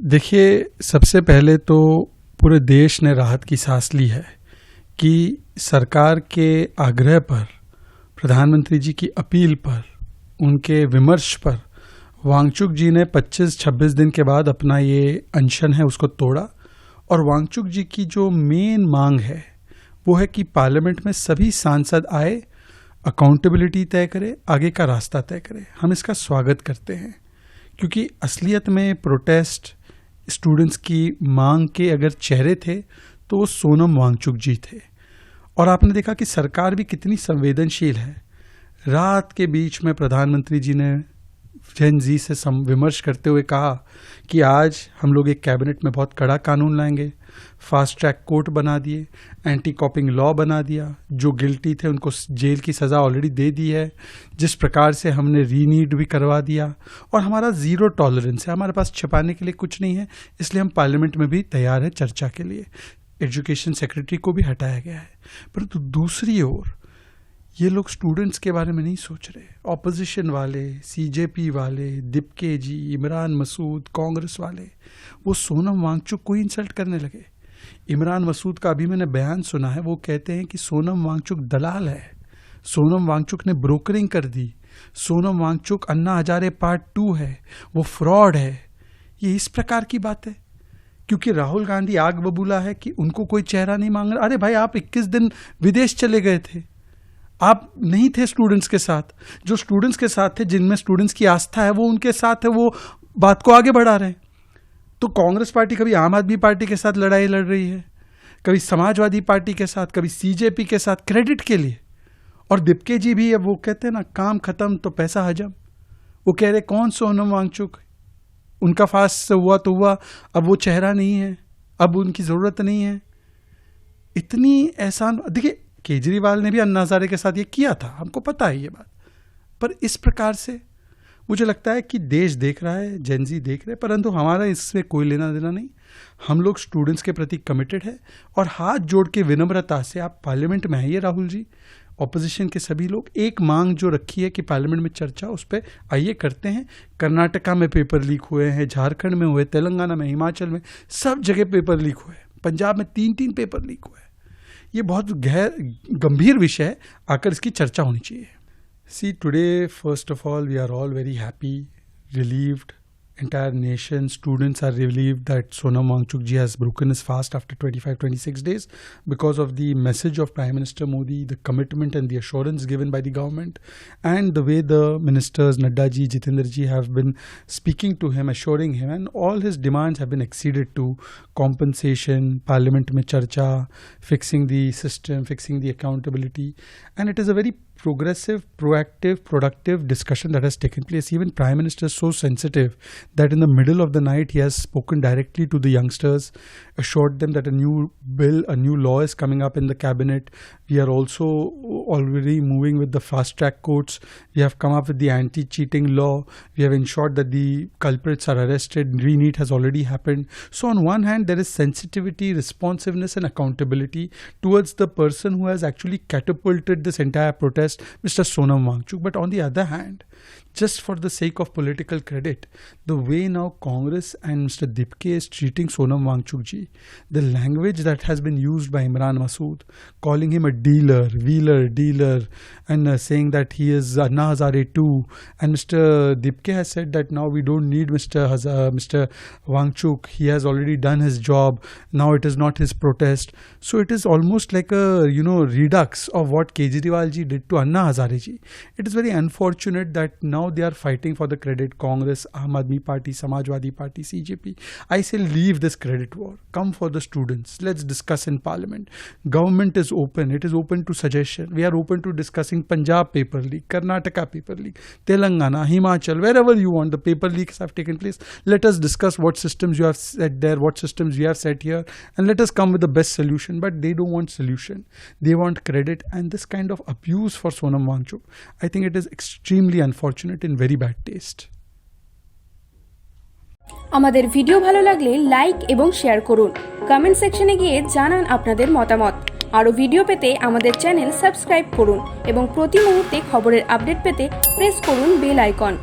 देखिए, सबसे पहले तो पूरे देश ने राहत की सांस ली है कि सरकार के आग्रह पर, प्रधानमंत्री जी की अपील पर, उनके विमर्श पर वांगचुक जी ने 25-26 दिन के बाद अपना ये अनशन है उसको तोड़ा। और वांगचुक जी की जो मेन मांग है वो है कि पार्लियामेंट में सभी सांसद आए, अकाउंटेबिलिटी तय करे, आगे का रास्ता तय करे। हम इसका स्वागत करते हैं क्योंकि असलियत में प्रोटेस्ट स्टूडेंट्स की मांग के अगर चेहरे थे तो वो सोनम वांगचुक जी थे। और आपने देखा कि सरकार भी कितनी संवेदनशील है। रात के बीच में प्रधानमंत्री जी ने जेन जी से विमर्श करते हुए कहा कि आज हम लोग एक कैबिनेट में बहुत कड़ा कानून लाएंगे, फास्ट ट्रैक कोर्ट बना दिए, एंटी कॉपिंग लॉ बना दिया, जो गिल्टी थे उनको जेल की सज़ा ऑलरेडी दे दी है, जिस प्रकार से हमने रीनीट भी करवा दिया। और हमारा ज़ीरो टॉलरेंस है, हमारे पास छिपाने के लिए कुछ नहीं है, इसलिए हम पार्लियामेंट में भी तैयार है चर्चा के लिए। एजुकेशन सेक्रेटरी को भी हटाया गया है। परंतु दूसरी ओर ये लोग स्टूडेंट्स के बारे में नहीं सोच रहे। ऑपोजिशन वाले, सीजेपी वाले, दीपके जी, इमरान मसूद, कांग्रेस वाले, वो सोनम वांगचुक को इंसल्ट करने लगे। इमरान मसूद का अभी मैंने बयान सुना है, वो कहते हैं कि सोनम वांगचुक दलाल है, सोनम वांगचुक ने ब्रोकरिंग कर दी, सोनम वांगचुक अन्ना हजारे पार्ट 2 है, वो फ्रॉड है। ये इस प्रकार की बात है क्योंकि राहुल गांधी आग बबूला है कि उनको कोई चेहरा नहीं मांग रहा। अरे भाई, आप 21 दिन विदेश चले गए थे, आप नहीं थे स्टूडेंट्स के साथ। जो स्टूडेंट्स के साथ थे, जिनमें स्टूडेंट्स की आस्था है, वो उनके साथ है, वो बात को आगे बढ़ा रहे हैं। तो कांग्रेस पार्टी कभी आम आदमी पार्टी के साथ लड़ाई लड़ रही है, कभी समाजवादी पार्टी के साथ, कभी सीजेपी के साथ, क्रेडिट के लिए। और दीपके जी भी, अब वो कहते हैं ना, काम खत्म तो पैसा हजम। वो कह रहे कौन सोनम वांगचुक, उनका फास्ट हुआ तो हुआ, अब वो चेहरा नहीं है, अब उनकी जरूरत नहीं है। इतनी एहसान, देखिए केजरीवाल ने भी अन्ना हजारे के साथ ये किया था, हमको पता है ये बात। पर इस प्रकार से मुझे लगता है कि देश देख रहा है, जेनजी देख रहे हैं, परंतु हमारा इससे कोई लेना देना नहीं। हम लोग स्टूडेंट्स के प्रति कमिटेड है और हाथ जोड़ के विनम्रता से आप पार्लियामेंट में आइए। राहुल जी, ऑपोजिशन के सभी लोग, एक मांग जो रखी है कि पार्लियामेंट में चर्चा, उस पर आइए करते हैं। कर्नाटका में पेपर लीक हुए हैं, झारखंड में हुए, तेलंगाना में, हिमाचल में, सब जगह पेपर लीक हुए, पंजाब में 3-3 पेपर लीक हुए। ये बहुत गंभीर विषय है, आकर इसकी चर्चा होनी चाहिए। See, today first of all we are all very happy, relieved, entire nation, students are relieved that Sonam Wangchuk ji has broken his fast after 25-26 days because of the message of Prime Minister Modi, the commitment and the assurance given by the government, and the way the ministers Nadda ji, Jitendra ji have been speaking to him, assuring him, and all his demands have been acceded to. Compensation, parliament mein charcha, fixing the system, fixing the accountability, and it is a very progressive, proactive, productive discussion that has taken place. Even Prime Minister is so sensitive that in the middle of the night he has spoken directly to the youngsters, assured them that a new bill, a new law is coming up in the cabinet. We are also already moving with the fast track courts. We have come up with the anti-cheating law. We have ensured that the culprits are arrested. Re-NEET has already happened. So on one hand there is sensitivity, responsiveness and accountability towards the person who has actually catapulted this entire protest, Mr. Sonam Wangchuk. But on the other hand, just for the sake of political credit, the way now Congress and Mr. Dipke is treating Sonam Wangchuk ji, the language that has been used by Imran Masood, calling him a dealer, dealer, and saying that he is Anna Hazare too, and Mr. Dipke has said that now we don't need Mr. Wangchuk, he has already done his job, now it is not his protest. So it is almost like a redux of what Kejriwal ji did to Anna Hazare ji. It is very unfortunate that now they are fighting for the credit. Congress, Aam Aadmi Party, Samajwadi Party, CJP. I say leave this credit war. Come for the students. Let's discuss in parliament. Government is open. It is open to suggestion. We are open to discussing Punjab paper leak, Karnataka paper leak, Telangana, Himachal, wherever you want. The paper leaks have taken place. Let us discuss what systems you have set there, what systems we have set here, and let us come with the best solution. But they don't want solution. They want credit, and this kind of abuse for Sonam Wangchuk, I think it is extremely unfortunate in very bad taste. আমাদের video ভালো লাগলে like এবং share করুন, comment সেকশনে গিয়ে জানান আপনাদের মতামত। আরো ভিডিও পেতে আমাদের চ্যানেল সাবস্ক্রাইব করুন এবং প্রতি মুহূর্তে খবরের আপডেট পেতে প্রেস করুন বেল আইকন।